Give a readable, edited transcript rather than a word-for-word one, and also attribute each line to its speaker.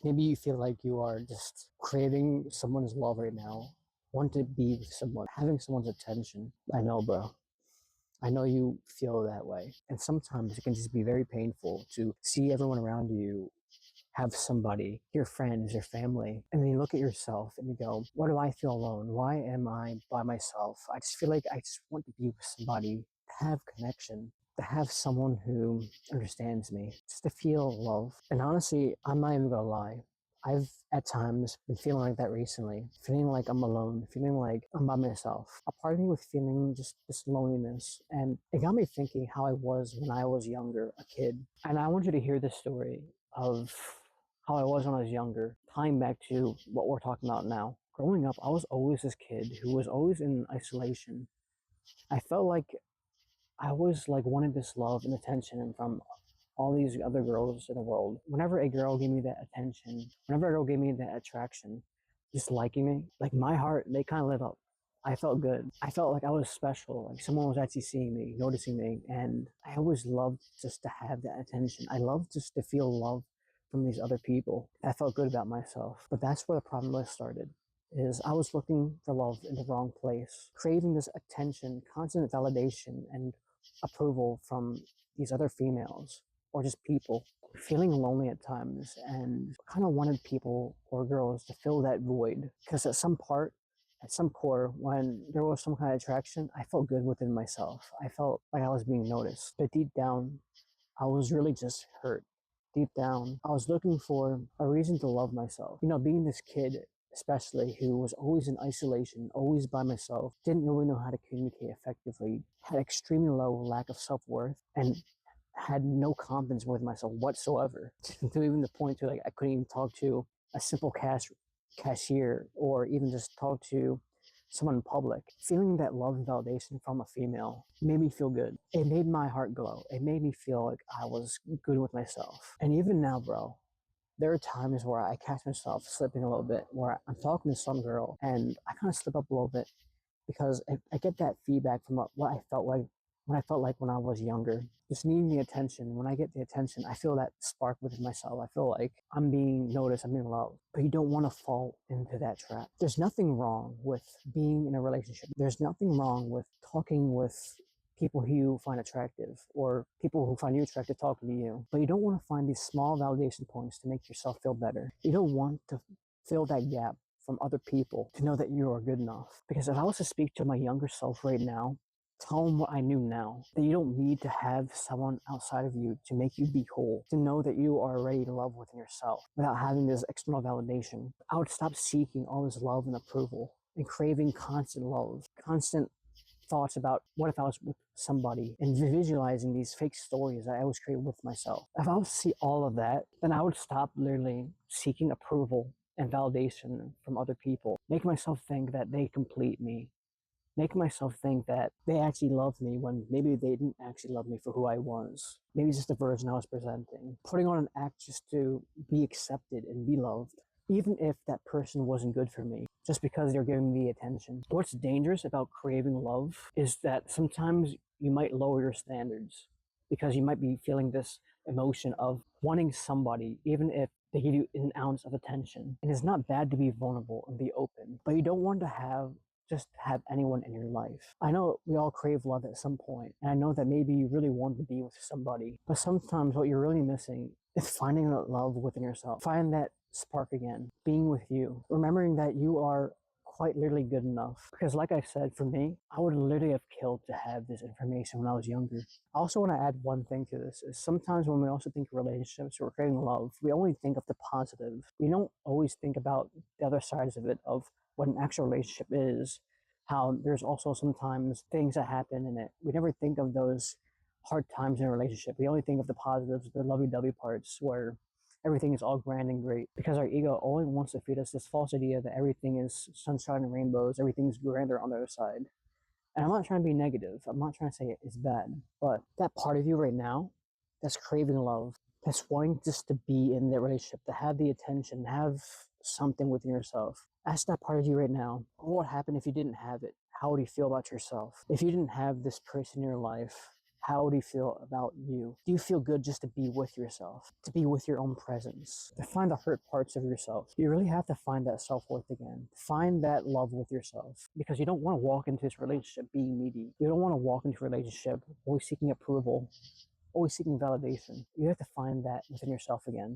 Speaker 1: Maybe you feel like you are just craving someone's love right now, want to be with someone, having someone's attention. I know, bro. I know you feel that way. And sometimes it can just be very painful to see everyone around you have somebody, your friends, your family, and then you look at yourself and you go, why do I feel alone? Why am I by myself? I just feel like I just want to be with somebody, to have connection, to have someone who understands me, just to feel love. And honestly, I'm not even gonna lie. I've at times been feeling like that recently, feeling like I'm alone, feeling like I'm by myself. A part of me was feeling just this loneliness, and it got me thinking how I was when I was younger, a kid. And I want you to hear this story of how I was when I was younger, tying back to what we're talking about now. Growing up, I was always this kid who was always in isolation. I felt like I was like wanted this love and attention from all these other girls in the world. Whenever a girl gave me that attention, whenever a girl gave me that attraction, just liking me, like my heart, they kind of lit up. I felt good. I felt like I was special, like someone was actually seeing me, noticing me, and I always loved just to have that attention. I loved just to feel love from these other people. I felt good about myself. But that's where the problem was started. Is I was looking for love in the wrong place, craving this attention, constant validation, and approval from these other females or just people, feeling lonely at times and kind of wanted people or girls to fill that void. Because at some core, when there was some kind of attraction, I felt good within myself. I felt like I was being noticed. But deep down, I was really just hurt. Deep down, I was looking for a reason to love myself. You know, being this kid, especially who was always in isolation, always by myself, didn't really know how to communicate effectively, had extremely low lack of self-worth, and had no confidence with myself whatsoever. To even the point to like I couldn't even talk to a simple cashier or even just talk to someone in public. Feeling that love and validation from a female made me feel good. It made my heart glow. It made me feel like I was good with myself. And even now, bro, there are times where I catch myself slipping a little bit, where I'm talking to some girl and I kind of slip up a little bit because I get that feedback from what I felt like when I was younger, just needing the attention. When I get the attention, I feel that spark within myself. I feel like I'm being noticed, I'm being loved. But you don't want to fall into that trap. There's nothing wrong with being in a relationship. There's nothing wrong with talking with people who you find attractive or people who find you attractive talking to you. But you don't want to find these small validation points to make yourself feel better. You don't want to fill that gap from other people to know that you are good enough. Because if I was to speak to my younger self right now, tell them what I knew now, that you don't need to have someone outside of you to make you be whole, to know that you are already in love within yourself without having this external validation. I would stop seeking all this love and approval and craving constant love, constant thoughts about what if I was with somebody and visualizing these fake stories that I always create with myself. If I was to see all of that, then I would stop literally seeking approval and validation from other people, make myself think that they complete me, make myself think that they actually love me when maybe they didn't actually love me for who I was. Maybe it's just the version I was presenting. Putting on an act just to be accepted and be loved, even if that person wasn't good for me, just because they're giving me attention. What's dangerous about craving love is that sometimes you might lower your standards because you might be feeling this emotion of wanting somebody, even if they give you an ounce of attention. And it's not bad to be vulnerable and be open, but you don't want to have anyone in your life. I know we all crave love at some point, and I know that maybe you really want to be with somebody, but sometimes what you're really missing is finding that love within yourself. Find that spark again, being with you, remembering that you are quite literally good enough. Because like I said, for me, I would literally have killed to have this information when I was younger. I also want to add one thing to this, is sometimes when we also think of relationships or creating love, we only think of the positive. We don't always think about the other sides of it, of what an actual relationship is, how there's also sometimes things that happen in it. We never think of those hard times in a relationship. We only think of the positives, the lovey-dovey parts where everything is all grand and great, because our ego only wants to feed us this false idea that everything is sunshine and rainbows, everything's grander on the other side. And I'm not trying to be negative. I'm not trying to say it's bad, but that part of you right now that's craving love, that's wanting just to be in that relationship, to have the attention, have something within yourself. Ask that part of you right now, what would happen if you didn't have it? How would you feel about yourself? If you didn't have this person in your life, How do you feel about you? Do you feel good just to be with yourself, to be with your own presence, to find the hurt parts of yourself? You really have to find that self-worth again. Find that love with yourself, because you don't want to walk into this relationship being needy. You don't want to walk into a relationship always seeking approval, always seeking validation. You have to find that within yourself again.